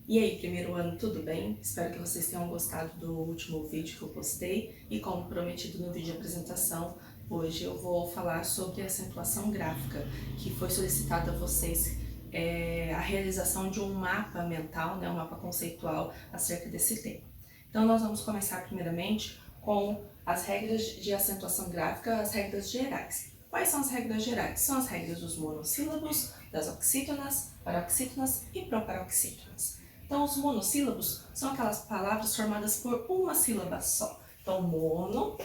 E aí, primeiro ano, tudo bem? Espero que vocês tenham gostado do último vídeo que eu postei. E como prometido no vídeo de apresentação, hoje eu vou falar sobre acentuação gráfica, que foi solicitado a vocês a realização de um mapa mental, um mapa conceitual acerca desse tema. Então nós vamos começar primeiramente com as regras de acentuação gráfica, as regras gerais. Quais são as regras gerais? São as regras dos monossílabos, das oxítonas, paroxítonas e proparoxítonas. Então, os monossílabos são aquelas palavras formadas por uma sílaba só. Então, mono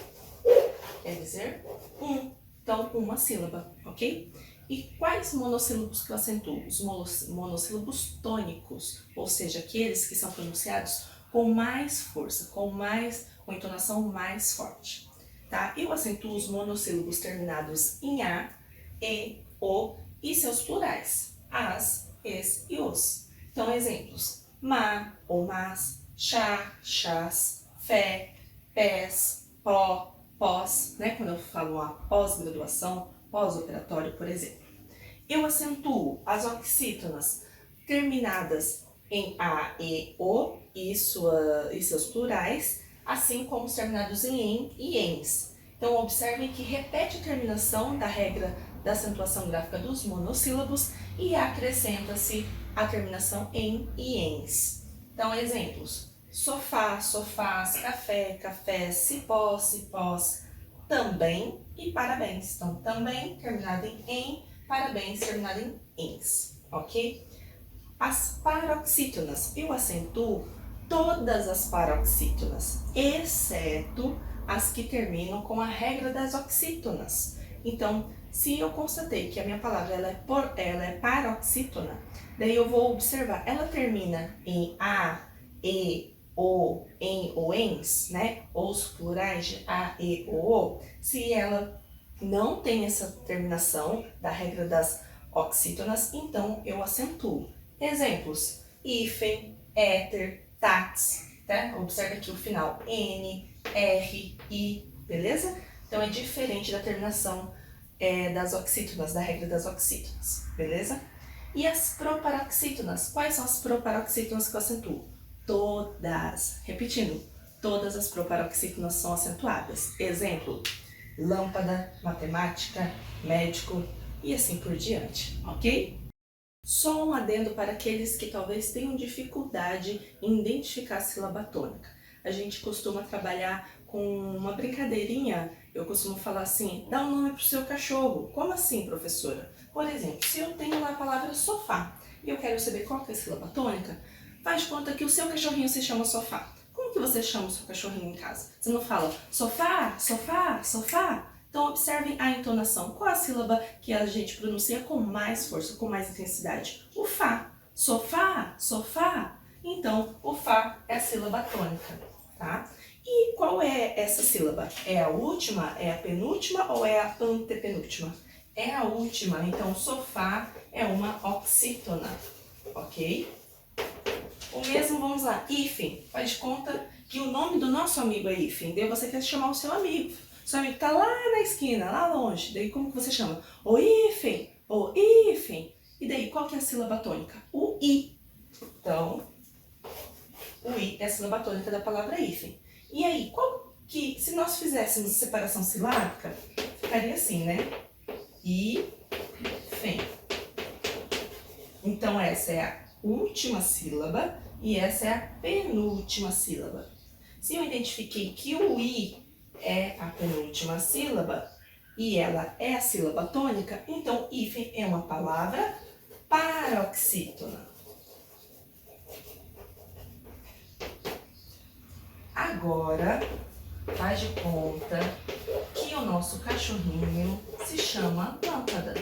quer dizer um. Então, uma sílaba, ok? E quais monossílabos que eu acentuo? Os monossílabos tônicos, ou seja, aqueles que são pronunciados com mais força, com entonação mais forte. Tá? Eu acentuo os monossílabos terminados em A, E, O e seus plurais, as, es e os. Então, exemplos: ma ou mas, chá, chás, fé, pés, pó, pós, Quando eu falo a pós-graduação, pós-operatório, por exemplo. Eu acentuo as oxítonas terminadas em A, E, O e seus plurais, assim como os terminados em e ens. Então, observem que repete a terminação da regra da acentuação gráfica dos monossílabos e acrescenta-se a terminação em e ens. Então, exemplos: sofá, sofás, café, cafés, cipós, cipós, também e parabéns. Então, também terminado em, parabéns terminado em ens, ok? As paroxítonas, eu acentuo todas as paroxítonas, exceto as que terminam com a regra das oxítonas. Então, se eu constatei que a minha palavra ela é paroxítona, daí eu vou observar, ela termina em a, e, o, em ou ens, ou os plurais de a, e, o. Se ela não tem essa terminação da regra das oxítonas, então eu acentuo. Exemplos: hífen, éter, tats, tá? Observe aqui o final N, R, I, beleza? Então é diferente da terminação das oxítonas, da regra das oxítonas, beleza? E as proparoxítonas, quais são as proparoxítonas que eu acentuo? Todas, repetindo, todas as proparoxítonas são acentuadas. Exemplo: lâmpada, matemática, médico e assim por diante, ok? Só um adendo para aqueles que talvez tenham dificuldade em identificar a sílaba tônica. A gente costuma trabalhar com uma brincadeirinha, eu costumo falar assim: dá um nome para o seu cachorro. Como assim, professora? Por exemplo, se eu tenho lá a palavra sofá e eu quero saber qual que é a sílaba tônica, faz de conta que o seu cachorrinho se chama sofá. Como que você chama o seu cachorrinho em casa? Você não fala sofá, sofá, sofá? Então, observem a entonação. Qual a sílaba que a gente pronuncia com mais força, com mais intensidade? O fá. Sofá, sofá. Então, o fá é a sílaba tônica, tá? E qual é essa sílaba? É a última, é a penúltima ou é a antepenúltima? É a última, então sofá é uma oxítona, ok? O mesmo, vamos lá, hífen. Faz de conta que o nome do nosso amigo é hífen, daí você quer chamar o seu amigo. Seu amigo tá lá na esquina, lá longe. Daí como que você chama? O hífen, o hífen. E daí qual que é a sílaba tônica? O i. Então, o i é a sílaba tônica da palavra hífen. E aí, qual que, se nós fizéssemos separação silábica, ficaria assim, hífen. Então, essa é a última sílaba e essa é a penúltima sílaba. Se eu identifiquei que o i é a penúltima sílaba e ela é a sílaba tônica, então hífen é uma palavra paroxítona. Agora, faz de conta que o nosso cachorrinho se chama lâmpada.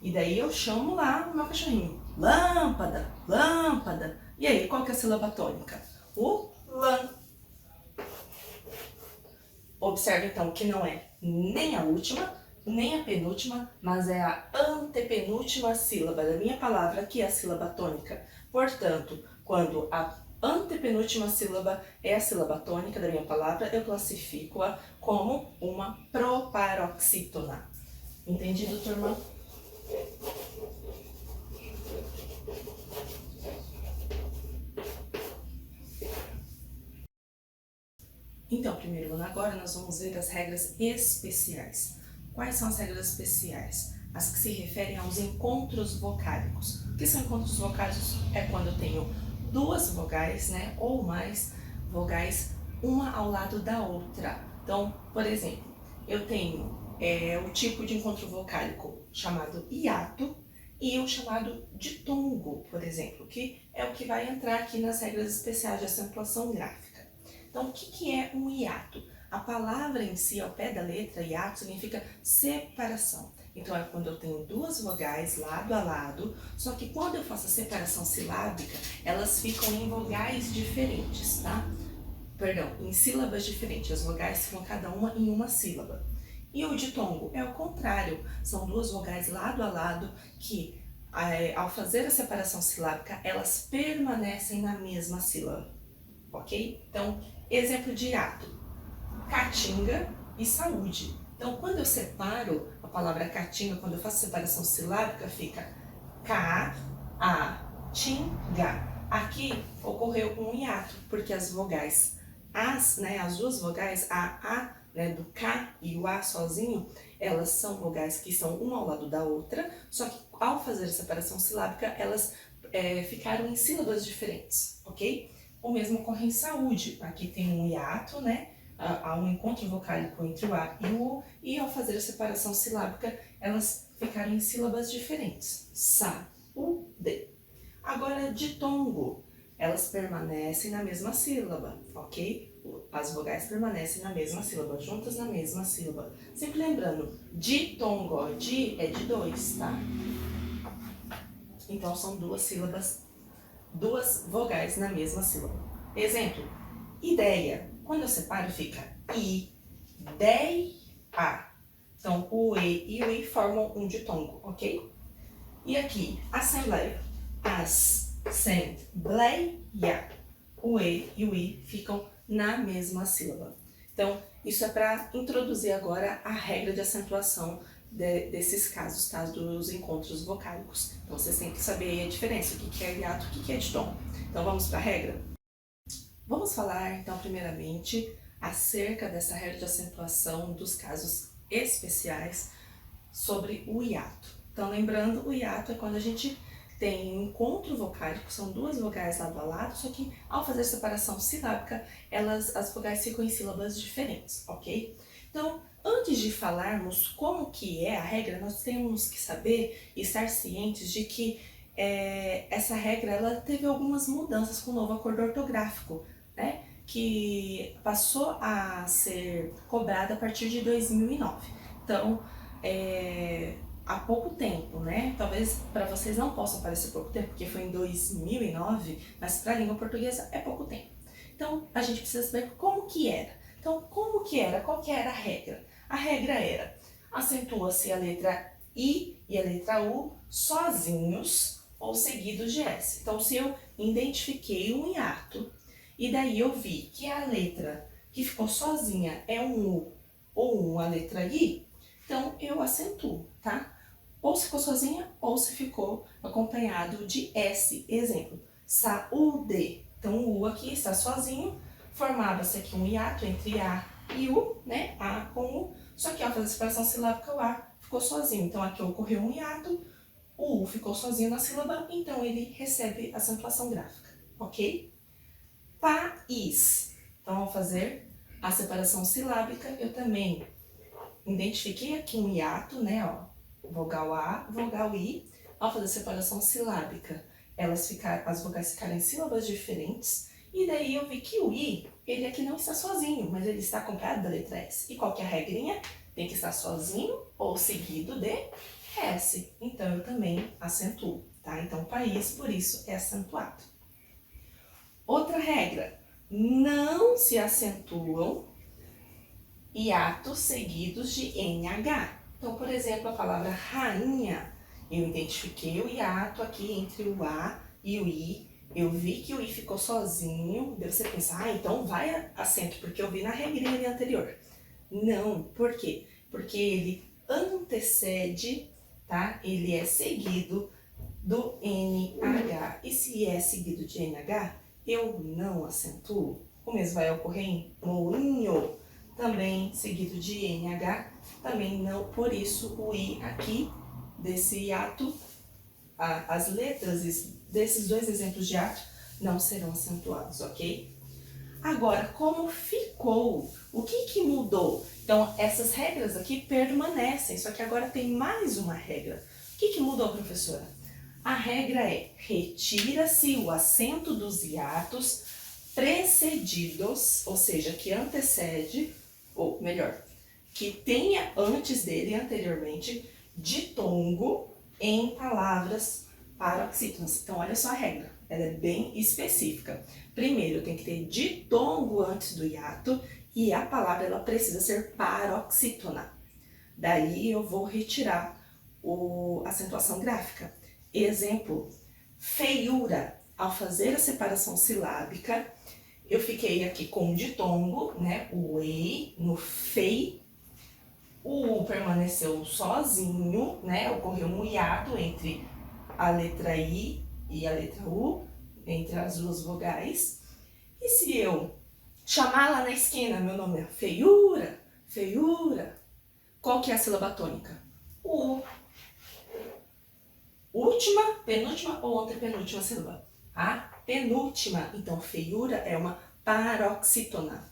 E daí eu chamo lá o meu cachorrinho: lâmpada, lâmpada. E aí, qual que é a sílaba tônica? O lã. Observe então que não é nem a última, nem a penúltima, mas é a antepenúltima sílaba da minha palavra que é a sílaba tônica. Portanto, quando a antepenúltima sílaba é a sílaba tônica da minha palavra, eu classifico-a como uma proparoxítona. Entendido, turma? Então, primeiro, agora nós vamos ver as regras especiais. Quais são as regras especiais? As que se referem aos encontros vocálicos. O que são encontros vocálicos? É quando eu tenho duas vogais, né, ou mais vogais, uma ao lado da outra. Então, por exemplo, eu tenho o tipo de encontro vocálico chamado hiato e o chamado ditongo, por exemplo, que é o que vai entrar aqui nas regras especiais de acentuação gráfica. Então, o que é um hiato? A palavra em si, ao pé da letra, hiato, significa separação. Então, é quando eu tenho duas vogais lado a lado, só que quando eu faço a separação silábica, elas ficam em vogais diferentes, tá? Perdão, em sílabas diferentes. As vogais ficam cada uma em uma sílaba. E o ditongo é o contrário, são duas vogais lado a lado que, ao fazer a separação silábica, elas permanecem na mesma sílaba, ok? Então, exemplo de hiato, caatinga e saúde. Então, quando eu separo a palavra caatinga, quando eu faço separação silábica, fica ca-a-tinga. Aqui ocorreu um hiato, porque as vogais as duas vogais, a, né, do K e o A sozinho, elas são vogais que estão uma ao lado da outra, só que ao fazer a separação silábica, elas ficaram em sílabas diferentes, ok? O mesmo ocorre em saúde, aqui tem um hiato, né? Há um encontro vocálico entre o A e o U, e ao fazer a separação silábica, elas ficaram em sílabas diferentes, sa, u, de. Agora, ditongo, elas permanecem na mesma sílaba, ok? As vogais permanecem na mesma sílaba, juntas na mesma sílaba. Sempre lembrando, ditongo, di é de dois, tá? Então, são duas sílabas, duas vogais na mesma sílaba. Exemplo, ideia. Quando eu separo, fica ideia. Então, o E e o I formam um ditongo, ok? E aqui, assembleia. Assembleia. O E e o I ficam na mesma sílaba. Então, isso é para introduzir agora a regra de acentuação desses casos, tá? Dos encontros vocálicos. Então, vocês têm que saber a diferença, o que é hiato, o que é ditongo. Então, vamos para a regra? Vamos falar, então, primeiramente, acerca dessa regra de acentuação dos casos especiais sobre o hiato. Então, lembrando, o hiato é quando a gente tem um encontro vocálico, são duas vogais lado a lado, só que ao fazer separação silábica, as vogais ficam em sílabas diferentes, ok? Então, antes de falarmos como que é a regra, nós temos que saber e estar cientes de que essa regra ela teve algumas mudanças com o novo acordo ortográfico, né? Que passou a ser cobrada a partir de 2009. Então, há pouco tempo, né? Talvez para vocês não possam parecer pouco tempo, porque foi em 2009, mas para a língua portuguesa é pouco tempo. Então, a gente precisa saber como que era. Então, como que era? Qual que era a regra? A regra era, acentua-se a letra I e a letra U sozinhos ou seguidos de S. Então, se eu identifiquei um hiato e daí eu vi que a letra que ficou sozinha é um U ou a letra I, então eu acentuo, tá? Ou se ficou sozinha ou se ficou acompanhado de S. Exemplo, saúde. Então o U aqui está sozinho, formava-se aqui um hiato entre A e U, né? A com U, só que ao fazer a separação silábica o A ficou sozinho. Então aqui ocorreu um hiato, o U ficou sozinho na sílaba, então ele recebe acentuação gráfica, ok? País. Então, ao fazer a separação silábica, eu também identifiquei aqui um hiato, né, ó, vogal A, vogal I. Ao fazer a separação silábica, as vogais ficaram em sílabas diferentes, e daí eu vi que o I, ele aqui não está sozinho, mas ele está acompanhado da letra S. E qual que é a regrinha? Tem que estar sozinho ou seguido de S. Então, eu também acentuo, tá? Então, país, por isso, é acentuado. Outra regra, não se acentuam hiatos seguidos de NH. Então, por exemplo, a palavra rainha, eu identifiquei o hiato aqui entre o A e o I, eu vi que o I ficou sozinho, daí você pensa, então vai acento, porque eu vi na regrinha ali anterior. Não, por quê? Porque ele antecede, tá? Ele é seguido do NH, e se é seguido de NH, eu não acentuo. o mesmo vai ocorrer em moinho, também seguido de NH, também não, por isso o I aqui, desse hiato, as letras desses dois exemplos de hiato não serão acentuados, ok? Agora, como ficou? O que mudou? Então, essas regras aqui permanecem, só que agora tem mais uma regra. O que mudou, professora? A regra é: retira-se o acento dos hiatos precedidos, ou seja, que antecede, ou melhor, que tenha antes dele, anteriormente, ditongo em palavras paroxítonas. Então, olha só a regra, ela é bem específica. Primeiro, tem que ter ditongo antes do hiato e a palavra ela precisa ser paroxítona. Daí eu vou retirar a acentuação gráfica. Exemplo, feiura. Ao fazer a separação silábica, eu fiquei aqui com o ditongo, né? O ei no fei. O U permaneceu sozinho, né? Ocorreu um hiato entre a letra I e a letra U, entre as duas vogais. E se eu chamar lá na esquina, meu nome é feiura, feiura, qual que é a sílaba tônica? U. Última, penúltima ou antepenúltima sílaba? A penúltima. Então, feiura é uma paroxítona.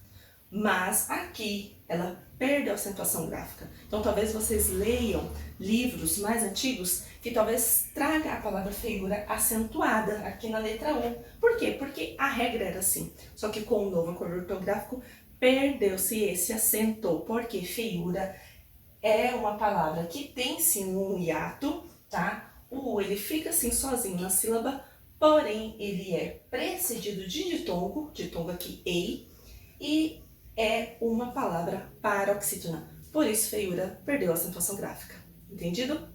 Mas aqui ela perdeu a acentuação gráfica. Então, talvez vocês leiam livros mais antigos que talvez traga a palavra feiura acentuada aqui na letra U. Por quê? Porque a regra era assim. Só que com o novo acordo ortográfico, perdeu-se esse acento. Porque feiura é uma palavra que tem sim um hiato, tá? O U, ele fica assim sozinho na sílaba, porém ele é precedido de ditongo aqui, ei, e é uma palavra paroxítona. Por isso, feiura perdeu a acentuação gráfica. Entendido?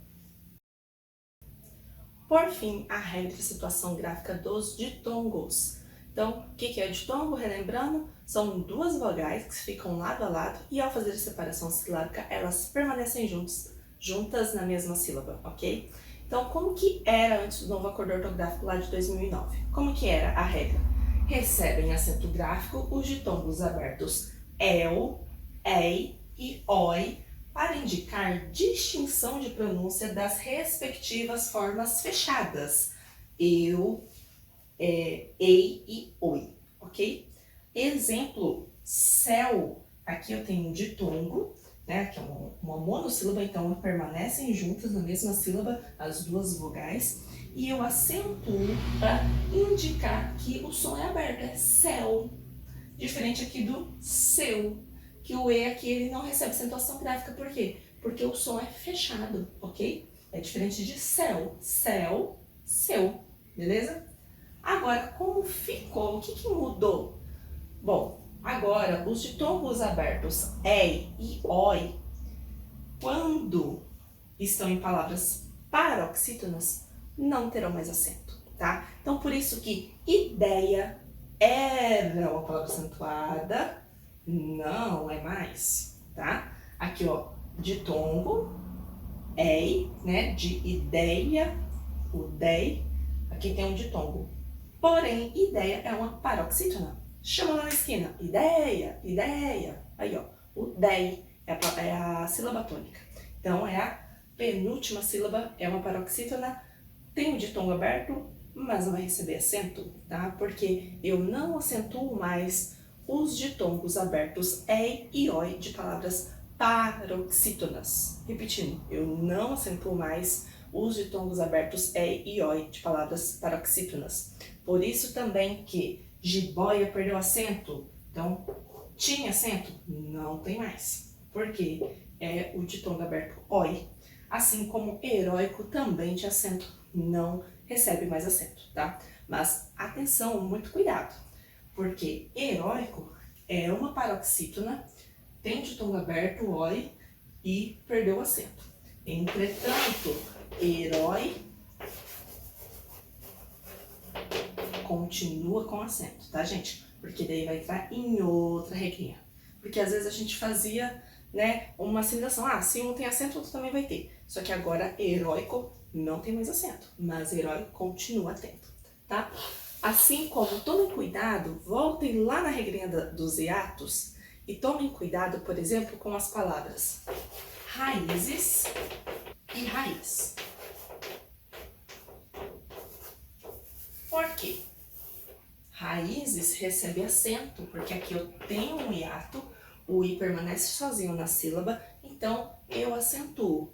Por fim, a regra de acentuação gráfica dos ditongos. Então, o que é o ditongo? Relembrando, são duas vogais que ficam lado a lado e ao fazer a separação silábica, elas permanecem juntas na mesma sílaba, ok? Então, como que era antes do novo acordo ortográfico lá de 2009? Como que era a regra? Recebem acento gráfico os ditongos abertos el, ei e oi para indicar distinção de pronúncia das respectivas formas fechadas, eu, ei e oi, ok? Exemplo, céu, aqui eu tenho um ditongo, né, que é uma monossílaba, então permanecem juntas na mesma sílaba as duas vogais, e eu acentuo para indicar que o som é aberto, é céu, diferente aqui do seu, que o E aqui ele não recebe acentuação gráfica, por quê? Porque o som é fechado, ok? É diferente de céu, céu, seu, beleza? Agora, como ficou? O que mudou? Bom, agora os ditongos abertos ei e oi, quando estão em palavras paroxítonas, não terão mais acento, tá? Então, por isso que ideia era uma palavra acentuada, não é mais, tá? Aqui, ó, ditongo, ei, né, de ideia, o dei, aqui tem um ditongo. Porém, ideia é uma paroxítona. Chama lá na esquina, ideia, ideia. Aí, ó, o dei é a sílaba tônica. Então, é a penúltima sílaba, é uma paroxítona, tem o ditongo aberto, mas não vai receber acento, tá? Porque eu não acentuo mais os ditongos abertos ei e oi de palavras paroxítonas. Repetindo, eu não acentuo mais os ditongos abertos ei e oi de palavras paroxítonas. Por isso também que jiboia perdeu acento. Então, tinha acento? Não tem mais. Porque é o ditongo aberto oi. Assim como heróico também tinha acento. Não recebe mais acento, tá? Mas atenção, muito cuidado. Porque heróico é uma paroxítona, tem ditongo aberto, oi, e perdeu o acento. Entretanto, herói continua com acento, tá, gente? Porque daí vai entrar em outra regrinha. Porque às vezes a gente fazia, né, uma assimilação. Ah, se um tem acento, outro também vai ter. Só que agora, heróico não tem mais acento, mas herói continua tendo, tá? Assim como tomem cuidado, voltem lá na regrinha dos hiatos e tomem cuidado, por exemplo, com as palavras raízes e raiz. Por quê? Raízes recebe acento, porque aqui eu tenho um hiato, o i permanece sozinho na sílaba, então eu acentuo.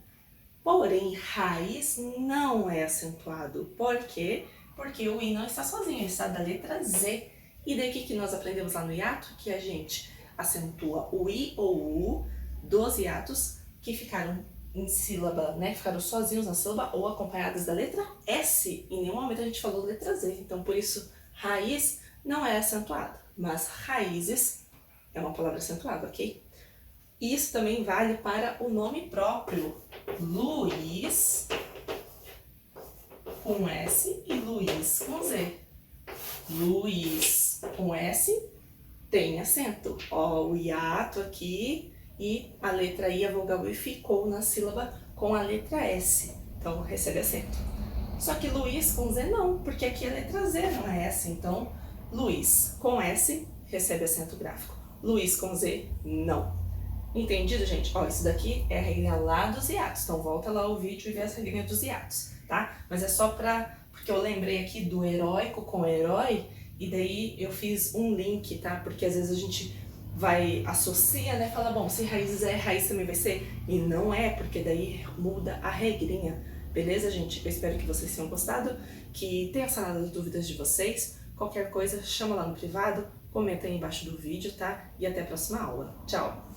Porém, raiz não é acentuado. Por quê? Porque o i não está sozinho, ele está da letra Z. E daí o que nós aprendemos lá no hiato? Que a gente acentua o i ou o u dos hiatos que ficaram em sílaba, né? Ficaram sozinhos na sílaba ou acompanhadas da letra S. Em nenhum momento a gente falou letra Z. Então, por isso, raiz não é acentuada. Mas raízes é uma palavra acentuada, ok? Isso também vale para o nome próprio. Luiz com S e Luiz com Z. Luiz com S tem acento. Ó, o hiato aqui e a letra I, a vogal I, ficou na sílaba com a letra S. Então, recebe acento. Só que Luiz com Z não, porque aqui é letra Z, não é S. Então, Luiz com S recebe acento gráfico. Luiz com Z, não. Entendido, gente? Ó, isso daqui é a regrinha lá dos hiatos. Então, volta lá o vídeo e vê as regrinhas dos hiatos, tá? Mas é só porque eu lembrei aqui do heróico com herói, e daí eu fiz um link, tá? Porque às vezes a gente vai, associa, né? Fala, bom, se raízes é, raiz também vai ser. E não é, porque daí muda a regrinha. Beleza, gente? Eu espero que vocês tenham gostado, que tenha sanado as dúvidas de vocês. Qualquer coisa, chama lá no privado, comenta aí embaixo do vídeo, tá? E até a próxima aula. Tchau!